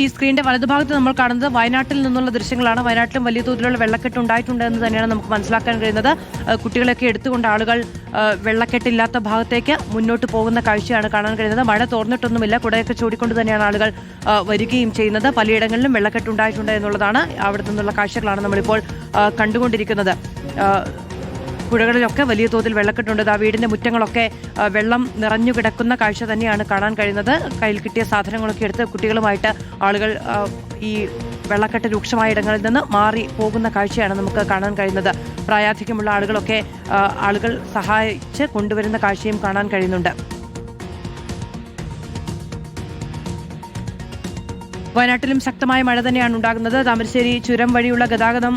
ഈ സ്ക്രീനിന്റെ വലതുഭാഗത്ത് നമ്മൾ കാണുന്നത് വയനാട്ടിൽ നിന്നുള്ള ദൃശ്യങ്ങളാണ്. വയനാട്ടിലും വലിയ തോതിലുള്ള വെള്ളക്കെട്ട് ഉണ്ടായിട്ടുണ്ട് എന്ന് തന്നെയാണ് നമുക്ക് മനസ്സിലാക്കാൻ കഴിയുന്നത്. കുട്ടികളെയൊക്കെ എടുത്തുകൊണ്ട് ആളുകൾ വെള്ളക്കെട്ടില്ലാത്ത ഭാഗത്തേക്ക് മുന്നോട്ട് പോകുന്ന കാഴ്ചയാണ് കാണാൻ കഴിയുന്നത്. മഴ തോർന്നിട്ടൊന്നുമില്ല, കുടയൊക്കെ ചൂടിക്കൊണ്ട് തന്നെയാണ് ആളുകൾ വരികയും ചെയ്യുന്നത്. പലയിടങ്ങളിലും വെള്ളക്കെട്ട് ഉണ്ടായിട്ടുണ്ട് എന്നുള്ളതാണ് അവിടെ നിന്നുള്ള കാഴ്ചകളാണ് നമ്മളിപ്പോൾ കണ്ടുകൊണ്ടിരിക്കുന്നത്. പുഴകളിലൊക്കെ വലിയ തോതിൽ വെള്ളക്കെട്ടുണ്ട്. ആ വീടിന്റെ മുറ്റങ്ങളൊക്കെ വെള്ളം നിറഞ്ഞു കിടക്കുന്ന കാഴ്ച തന്നെയാണ് കാണാൻ കഴിയുന്നത്. കയ്യിൽ കിട്ടിയ സാധനങ്ങളൊക്കെ എടുത്ത് കുട്ടികളുമായിട്ട് ആളുകൾ ഈ വെള്ളക്കെട്ട് രൂക്ഷമായ ഇടങ്ങളിൽ നിന്ന് മാറി പോകുന്ന കാഴ്ചയാണ് നമുക്ക് കാണാൻ കഴിയുന്നത്. പ്രായാധിക്യമുള്ള ആളുകൾ സഹായിച്ച് കൊണ്ടുവരുന്ന കാഴ്ചയും കാണാൻ കഴിയുന്നുണ്ട്. വയനാട്ടിലും ശക്തമായ മഴ തന്നെയാണ് ഉണ്ടാകുന്നത്. താമരശ്ശേരി ചുരം വഴിയുള്ള ഗതാഗതം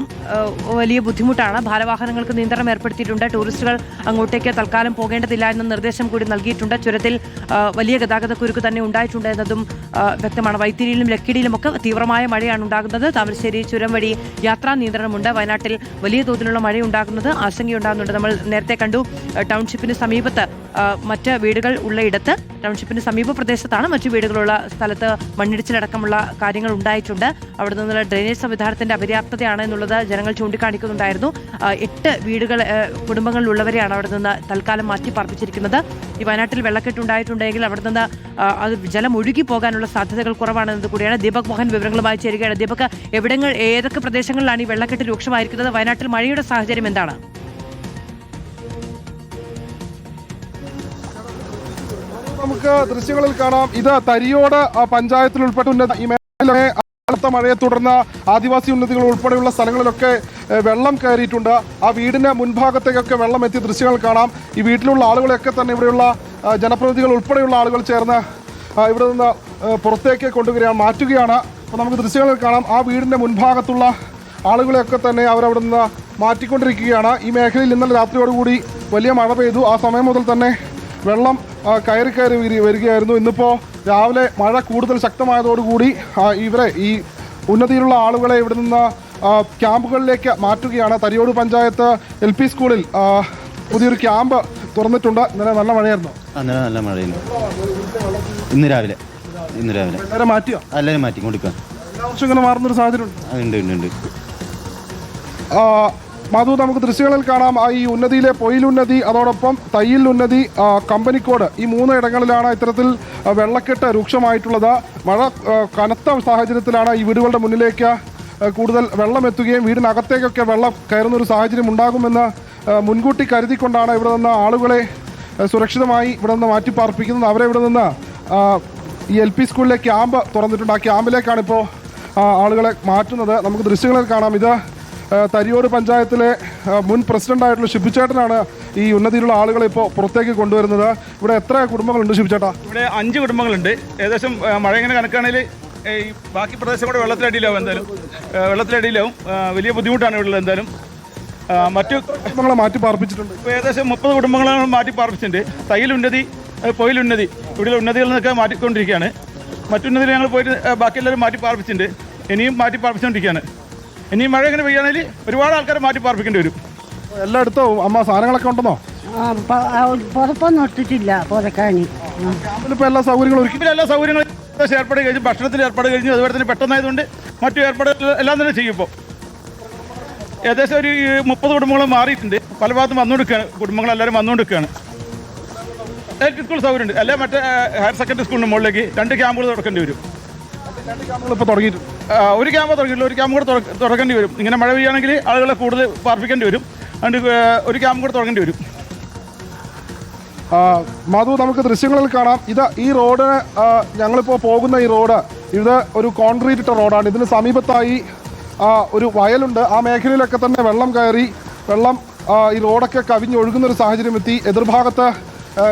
വലിയ ബുദ്ധിമുട്ടാണ്. ഭാരവാഹനങ്ങൾക്ക് നിയന്ത്രണം ഏർപ്പെടുത്തിയിട്ടുണ്ട്. ടൂറിസ്റ്റുകൾ അങ്ങോട്ടേക്ക് തൽക്കാലം പോകേണ്ടതില്ല എന്ന നിർദ്ദേശം കൂടി നൽകിയിട്ടുണ്ട്. ചുരത്തിൽ വലിയ ഗതാഗത കുരുക്ക് തന്നെ ഉണ്ടായിട്ടുണ്ട് എന്നതും വ്യക്തമാണ്. വൈത്തിരിയിലും ലക്കിടിയിലുമൊക്കെ തീവ്രമായ മഴയാണ് ഉണ്ടാകുന്നത്. താമരശ്ശേരി ചുരം വഴി യാത്രാ നിയന്ത്രണമുണ്ട്. വയനാട്ടിൽ വലിയ തോതിലുള്ള മഴയുണ്ടാകുന്നത് ആശങ്കയുണ്ടാകുന്നുണ്ട്. നമ്മൾ നേരത്തെ കണ്ടു, ടൗൺഷിപ്പിന് സമീപത്ത് മറ്റ് വീടുകൾ ഉള്ളയിടത്ത്, ടൗൺഷിപ്പിന് സമീപ പ്രദേശത്താണ് മറ്റു വീടുകളുള്ള സ്ഥലത്ത് മണ്ണിടിച്ചിലടക്കമുള്ള കാര്യങ്ങൾ ഉണ്ടായിട്ടുണ്ട്. അവിടെ നിന്നുള്ള ഡ്രെയിനേജ് സംവിധാനത്തിന്റെ അപര്യാപ്തതയാണ് എന്നുള്ളത് ജനങ്ങൾ ചൂണ്ടിക്കാണിക്കുന്നുണ്ടായിരുന്നു. 8 കുടുംബങ്ങളിലുള്ളവരെയാണ് അവിടെ നിന്ന് തൽക്കാലം മാറ്റി പാർപ്പിച്ചിരിക്കുന്നത്. ഈ വയനാട്ടിൽ വെള്ളക്കെട്ടുണ്ടായിട്ടുണ്ടെങ്കിൽ അവിടെ നിന്ന് അത് ജലം ഒഴുകി പോകാനുള്ള സാധ്യതകൾ കുറവാണെന്നത് കൂടിയാണ്. ദീപക് മോഹൻ വിവരങ്ങളുമായി ചേരുകയാണ്. ദീപക്, ഏതൊക്കെ പ്രദേശങ്ങളിലാണ് ഈ വെള്ളക്കെട്ട് രൂക്ഷമായിരിക്കുന്നത്? വയനാട്ടിൽ മഴയുടെ സാഹചര്യം എന്താണ്? നമുക്ക് ദൃശ്യങ്ങളിൽ കാണാം. ഇത് തരിയോട് പഞ്ചായത്തിൽ ഉൾപ്പെട്ടുന്ന ഈ മേഖലയിലെ അടുത്ത മഴയെ തുടർന്ന് ആദിവാസി ഉന്നതികൾ ഉൾപ്പെടെയുള്ള സ്ഥലങ്ങളിലൊക്കെ വെള്ളം കയറിയിട്ടുണ്ട്. ആ വീടിന് മുൻഭാഗത്തേക്കൊക്കെ വെള്ളം എത്തിയ ദൃശ്യങ്ങൾ കാണാം. ഈ വീട്ടിലുള്ള ആളുകളെയൊക്കെ തന്നെ ഇവിടെയുള്ള ജനപ്രതിനിധികൾ ഉൾപ്പെടെയുള്ള ആളുകൾ ചേർന്ന് ഇവിടെ നിന്ന് പുറത്തേക്ക് കൊണ്ടുവരികയാണ്, മാറ്റുകയാണ്. അപ്പോൾ നമുക്ക് ദൃശ്യങ്ങളിൽ കാണാം. ആ വീടിൻ്റെ മുൻഭാഗത്തുള്ള ആളുകളെയൊക്കെ തന്നെ അവരവിടെ നിന്ന് മാറ്റിക്കൊണ്ടിരിക്കുകയാണ്. ഈ മേഖലയിൽ ഇന്നലെ രാത്രിയോടുകൂടി വലിയ മഴ പെയ്തു. ആ സമയം മുതൽ തന്നെ വെള്ളം കയറി വരികയായിരുന്നു. ഇന്നിപ്പോൾ രാവിലെ മഴ കൂടുതൽ ശക്തമായതോടുകൂടി ഈ ഉന്നതിയിലുള്ള ആളുകളെ ഇവിടെ നിന്ന് ക്യാമ്പുകളിലേക്ക് മാറ്റുകയാണ്. തരിയോട് പഞ്ചായത്ത് LP സ്കൂളിൽ പുതിയൊരു ക്യാമ്പ് തുറന്നിട്ടുണ്ട്. ഇന്നലെ നല്ല മഴയായിരുന്നു. നല്ല മഴയായിരുന്നു. ഇന്ന് രാവിലെ എല്ലാവരും മാറ്റിയോ? എല്ലാവരും മാറ്റി കൊടുക്കുക. എല്ലാ വർഷവും ഇങ്ങനെ മാറുന്നൊരു സാഹചര്യം ഉണ്ട്. മധു, നമുക്ക് ദൃശ്യങ്ങളിൽ കാണാം. ഈ ഉന്നതിയിലെ പൊയിലുന്നതി, അതോടൊപ്പം തയ്യിൽ ഉന്നതി, കമ്പനിക്കോട്, ഈ 3 ഇടങ്ങളിലാണ് ഇത്തരത്തിൽ വെള്ളക്കെട്ട് രൂക്ഷമായിട്ടുള്ളത്. മഴ കനത്ത സാഹചര്യത്തിലാണ് ഈ വീടുകളുടെ മുന്നിലേക്ക് കൂടുതൽ വെള്ളം എത്തുകയും വീടിനകത്തേക്കൊക്കെ വെള്ളം കയറുന്നൊരു സാഹചര്യം ഉണ്ടാകുമെന്ന് മുൻകൂട്ടി കരുതിക്കൊണ്ടാണ് ഇവിടെ നിന്ന് ആളുകളെ സുരക്ഷിതമായി ഇവിടെ നിന്ന് മാറ്റിപ്പാർപ്പിക്കുന്നത്. അവരെ ഇവിടെ നിന്ന് ഈ LP സ്കൂളിലെ ക്യാമ്പ് തുറന്നിട്ടുണ്ട്. ആ ക്യാമ്പിലേക്കാണ് ഇപ്പോൾ ആളുകളെ മാറ്റുന്നത്. നമുക്ക് ദൃശ്യങ്ങളിൽ കാണാം. ഇത് തരിയോട് പഞ്ചായത്തിലെ മുൻ പ്രസിഡന്റായിട്ടുള്ള ഷിബുചേട്ടനാണ് ഈ ഉന്നതിയിലുള്ള ആളുകളെ ഇപ്പോൾ പുറത്തേക്ക് കൊണ്ടുവരുന്നത്. ഇവിടെ എത്ര കുടുംബങ്ങളുണ്ട് ഷിബുചേട്ടാ? ഇവിടെ 5 കുടുംബങ്ങളുണ്ട്. ഏകദേശം മഴ ഇങ്ങനെ കണക്കാണെങ്കിൽ ഈ ബാക്കി പ്രദേശം കൂടെ വെള്ളത്തിലടിയിലാവും. എന്തായാലും വെള്ളത്തിലടിയിലാവും. വലിയ ബുദ്ധിമുട്ടാണ് ഇവിടെ. എന്തായാലും മറ്റു കുടുംബങ്ങളെ മാറ്റി പാർപ്പിച്ചിട്ടുണ്ട്. ഇപ്പോൾ ഏകദേശം 30 കുടുംബങ്ങളെ മാറ്റി പാർപ്പിച്ചിട്ടുണ്ട്. തയ്യിലുന്നതി, പൊയിലുന്നതി, ഇവിടെ ഉന്നതികളിൽ നിന്നൊക്കെ മാറ്റിക്കൊണ്ടിരിക്കുകയാണ്. മറ്റുന്നതിൽ ഞങ്ങൾ പോയിട്ട് ബാക്കി എല്ലാവരും മാറ്റി പാർപ്പിച്ചിട്ടുണ്ട്. ഇനിയും മാറ്റി പാർപ്പിച്ചുകൊണ്ടിരിക്കുകയാണ്. ഇനി മഴ ഇങ്ങനെ പെയ്യാണെങ്കിൽ ഒരുപാട് ആൾക്കാരെ മാറ്റി പാർപ്പിക്കേണ്ടി വരും. എല്ലായിടത്തും അമ്മ സാധനങ്ങളൊക്കെ ഉണ്ടെന്നോ? പുറത്തൊന്നും ഇട്ടിട്ടില്ല. ഇപ്പോൾ എല്ലാ സൗകര്യങ്ങളും എല്ലാ സൗകര്യങ്ങളും ഏർപ്പാട് കഴിഞ്ഞു. ഭക്ഷണത്തിന് ഏർപ്പാട് കഴിഞ്ഞു. അതുപോലെ തന്നെ പെട്ടെന്നായതുകൊണ്ട് മറ്റു ഏർപ്പാടുകൾ എല്ലാം തന്നെ ചെയ്യും. ഇപ്പോൾ ഏകദേശം ഒരു 30 കുടുംബങ്ങൾ മാറിയിട്ടുണ്ട്. പല ഭാഗത്തും വന്നുകൊടുക്കുകയാണ്. കുടുംബങ്ങളെല്ലാവരും വന്നുകൊടുക്കുകയാണ്. LP സ്കൂൾ സൗകര്യമുണ്ട്. അല്ലെ മറ്റേ ഹയർ സെക്കൻഡറി സ്കൂളിന് മുകളിലേക്ക് 2 ക്യാമ്പുകൾ തുറക്കേണ്ടി വരും. ഇപ്പോൾ തുടങ്ങിയിട്ടുണ്ട്. ഒരു ക്യാമ്പ് തുറക്കില്ല, ഒരു ക്യാമ്പ് കൂടെ തുറക്കേണ്ടി വരും. ഇങ്ങനെ മഴ പെയ്യുകയാണെങ്കിൽ ആളുകളെ കൂടുതൽ പാർപ്പിക്കേണ്ടി വരും. അതുകൊണ്ട് ഒരു ക്യാമ്പ് കൂടെ തുറക്കേണ്ടി വരും. മധു, നമുക്ക് ദൃശ്യങ്ങളിൽ കാണാം. ഈ റോഡ്, ഞങ്ങളിപ്പോൾ പോകുന്ന ഈ റോഡ്, ഇത് ഒരു കോൺക്രീറ്റ് ഇട്ട റോഡാണ്. ഇതിന് സമീപത്തായി ഒരു വയലുണ്ട്. ആ മേഖലയിലൊക്കെ തന്നെ വെള്ളം കയറി ഈ റോഡൊക്കെ കവിഞ്ഞൊഴുകുന്നൊരു സാഹചര്യം എത്തി. എതിർഭാഗത്ത്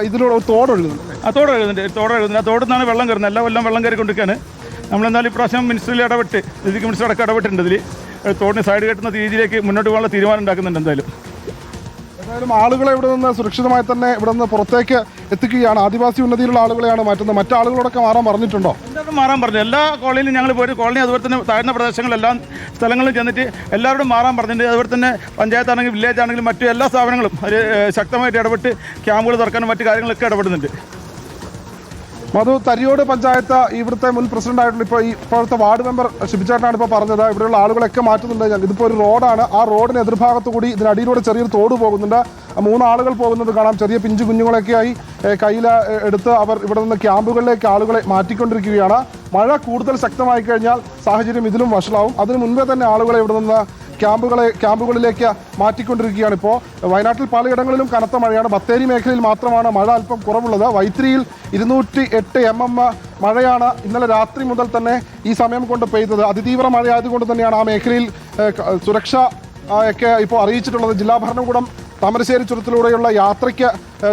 ഇതിലൂടെ ഒരു തോടൊഴുകുന്നുണ്ട്. തോടൊഴുകുന്നുണ്ട്. ആ തോടിൽ നിന്നാണ് വെള്ളം കയറുന്നത്. എല്ലാ കൊല്ലം വെള്ളം കയറിക്കൊണ്ടിരിക്കുകയാണ്. നമ്മളെന്തായാലും ഇപ്രാവശ്യം മിനിസ്റ്ററിൽ ഇടപെട്ട്, ഫിസിക്കൽ മിനിസ്റ്റർ അടക്കം ഇടപെട്ടിട്ടുണ്ട്. ഇതിൽ തോടിന് സൈഡ് കെട്ടുന്ന രീതിയിലേക്ക് മുന്നോട്ട് പോകാനുള്ള തീരുമാനം ഉണ്ടാക്കുന്നുണ്ട്. എന്തായാലും ആളുകളെ ഇവിടെ നിന്ന് സുരക്ഷിതമായി തന്നെ ഇവിടെ നിന്ന് പുറത്തേക്ക് എത്തിക്കുകയാണ്. ആദിവാസി ഉന്നതിയിലുള്ള ആളുകളെയാണ് മാറ്റുന്നത്. മറ്റാളുകളോടൊക്കെ മാറാൻ പറഞ്ഞിട്ടുണ്ടോ? എന്തായാലും മാറാൻ പറഞ്ഞു. എല്ലാ കോളനിയിലും ഞങ്ങൾ പോയിട്ട് കോളനി, അതുപോലെ തന്നെ താഴ്ന്ന പ്രദേശങ്ങളെല്ലാം സ്ഥലങ്ങളിൽ ചെന്നിട്ട് എല്ലാവരോടും മാറാൻ പറഞ്ഞിട്ടുണ്ട്. അതുപോലെ തന്നെ പഞ്ചായത്താണെങ്കിലും വില്ലേജ് ആണെങ്കിലും മറ്റു എല്ലാ സ്ഥാപനങ്ങളും അത് ശക്തമായിട്ട് ഇടപെട്ട് ക്യാമ്പുകൾ തുറക്കാനും മറ്റു കാര്യങ്ങളൊക്കെ ഇടപെടുന്നുണ്ട്. മധു, തരിയോട് പഞ്ചായത്ത് ഇവിടുത്തെ മുൻ പ്രസിഡന്റ് ആയിട്ടുള്ള ഇപ്പോഴത്തെ വാർഡ് മെമ്പർ ഷിബിച്ചേട്ടനാണ് ഇപ്പോൾ പറഞ്ഞത്. ഇവിടെയുള്ള ആളുകളൊക്കെ മാറ്റുന്നുണ്ട്. ഇതിപ്പോൾ ഒരു റോഡാണ്. ആ റോഡിന് എതിർഭാഗത്തു കൂടി ഇതിനടിയിലൂടെ ചെറിയൊരു തോട് പോകുന്നുണ്ട്. 3 ആളുകൾ പോകുന്നത് കാണാം. ചെറിയ പിഞ്ചു കുഞ്ഞുങ്ങളൊക്കെയായി കയ്യിൽ എടുത്ത് അവർ ഇവിടെ നിന്ന് ക്യാമ്പുകളിലേക്ക് ആളുകളെ മാറ്റിക്കൊണ്ടിരിക്കുകയാണ്. മഴ കൂടുതൽ ശക്തമായി കഴിഞ്ഞാൽ സാഹചര്യം ഇതിലും വഷളാവും. അതിനു മുൻപേ തന്നെ ആളുകളെ ഇവിടെ നിന്ന് ക്യാമ്പുകളിലേക്ക് മാറ്റിക്കൊണ്ടിരിക്കുകയാണ്. ഇപ്പോൾ വയനാട്ടിൽ പലയിടങ്ങളിലും കനത്ത മഴയാണ്. ബത്തേരി മേഖലയിൽ മാത്രമാണ് മഴ അല്പം കുറവുള്ളത്. വൈത്തിരിയിൽ 208 mm മഴയാണ് ഇന്നലെ രാത്രി മുതൽ തന്നെ ഈ സമയം കൊണ്ട് പെയ്തത്. അതിതീവ്ര മഴയായതുകൊണ്ട് തന്നെയാണ് ആ മേഖലയിൽ സുരക്ഷ ഒക്കെ ഇപ്പോൾ അറിയിച്ചിട്ടുള്ളത്. ജില്ലാ ഭരണകൂടം താമരശ്ശേരി ചുരത്തിലൂടെയുള്ള യാത്രയ്ക്ക്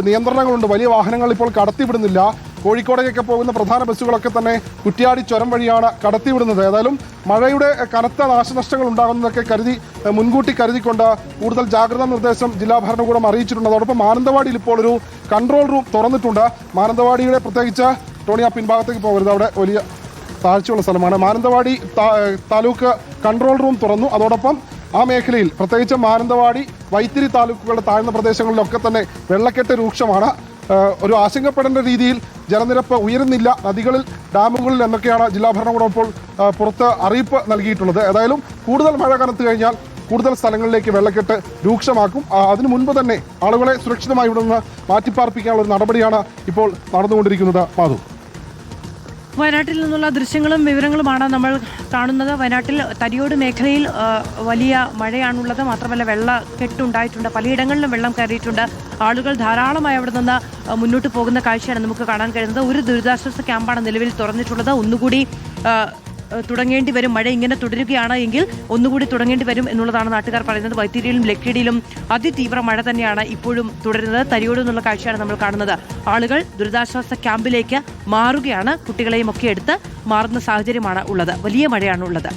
നിയന്ത്രണങ്ങളുണ്ട്. വലിയ വാഹനങ്ങൾ ഇപ്പോൾ കടത്തിവിടുന്നില്ല. കോഴിക്കോടേക്കൊക്കെ പോകുന്ന പ്രധാന ബസ്സുകളൊക്കെ തന്നെ കുറ്റ്യാടി ചുരം വഴിയാണ് കടത്തിവിടുന്നത്. ഏതായാലും മഴയുടെ കനത്ത നാശനഷ്ടങ്ങൾ ഉണ്ടാകുന്നതൊക്കെ മുൻകൂട്ടി കരുതിക്കൊണ്ട് കൂടുതൽ ജാഗ്രതാ നിർദ്ദേശം ജില്ലാ ഭരണകൂടം അറിയിച്ചിട്ടുണ്ട്. അതോടൊപ്പം മാനന്തവാടിയിൽ ഇപ്പോൾ ഒരു കൺട്രോൾ റൂം തുറന്നിട്ടുണ്ട്. മാനന്തവാടിയുടെ പ്രത്യേകിച്ച് ടോണി ആ പിൻഭാഗത്തേക്ക് പോകരുത്, അവിടെ വലിയ താഴ്ചയുള്ള സ്ഥലമാണ്. മാനന്തവാടി താലൂക്ക് കൺട്രോൾ റൂം തുറന്നു. അതോടൊപ്പം ആ മേഖലയിൽ പ്രത്യേകിച്ച് മാനന്തവാടി, വൈത്തിരി താലൂക്കുകളുടെ താഴ്ന്ന പ്രദേശങ്ങളിലൊക്കെ തന്നെ വെള്ളക്കെട്ട് രൂക്ഷമാണ്. ഒരു ആശങ്കപ്പെടേണ്ട രീതിയിൽ ജലനിരപ്പ് ഉയരുന്നില്ല നദികളിൽ, ഡാമുകളിൽ എന്നൊക്കെയാണ് ജില്ലാ ഭരണകൂടം ഇപ്പോൾ പുറത്ത് അറിയിപ്പ് നൽകിയിട്ടുള്ളത്. ഏതായാലും കൂടുതൽ മഴ കനത്തു കഴിഞ്ഞാൽ കൂടുതൽ സ്ഥലങ്ങളിലേക്ക് വെള്ളക്കെട്ട് രൂക്ഷമാക്കും. അതിനു മുൻപ് തന്നെ ആളുകളെ സുരക്ഷിതമായി ഇവിടെ നിന്ന് മാറ്റിപ്പാർപ്പിക്കാനുള്ള ഒരു നടപടിയാണ് ഇപ്പോൾ നടന്നുകൊണ്ടിരിക്കുന്നത്. മാധു, വയനാട്ടിൽ നിന്നുള്ള ദൃശ്യങ്ങളും വിവരങ്ങളുമാണ് നമ്മൾ കാണുന്നത്. വയനാട്ടിൽ തരിയോട് മേഖലയിൽ വലിയ മഴയാണുള്ളത്. മാത്രമല്ല വെള്ളക്കെട്ടുണ്ടായിട്ടുണ്ട്. പലയിടങ്ങളിലും വെള്ളം കയറിയിട്ടുണ്ട്. ആളുകൾ ധാരാളമായി അവിടെ നിന്ന് മുന്നോട്ട് പോകുന്ന കാഴ്ചയാണ് നമുക്ക് കാണാൻ കഴിയുന്നത്. ഒരു ദുരിതാശ്വാസ ക്യാമ്പാണ് നിലവിൽ തുറന്നിട്ടുള്ളത്. ഒന്നുകൂടി തുടങ്ങേണ്ടി വരും. മഴ ഇങ്ങനെ തുടരുകയാണ് എങ്കിൽ ഒന്നുകൂടി തുടങ്ങേണ്ടി വരും എന്നുള്ളതാണ് നാട്ടുകാർ പറയുന്നത്. വൈത്തിരിയിലും ലക്കിടിയിലും അതിതീവ്ര മഴ തന്നെയാണ് ഇപ്പോഴും തുടരുന്നത്. തരിയോട് എന്നുള്ള കാഴ്ചയാണ് നമ്മൾ കാണുന്നത്. ആളുകൾ ദുരിതാശ്വാസ ക്യാമ്പിലേക്ക് മാറുകയാണ്. കുട്ടികളെയും ഒക്കെ എടുത്ത് മാറുന്ന സാഹചര്യമാണ് ഉള്ളത്. വലിയ മഴയാണ് ഉള്ളത്.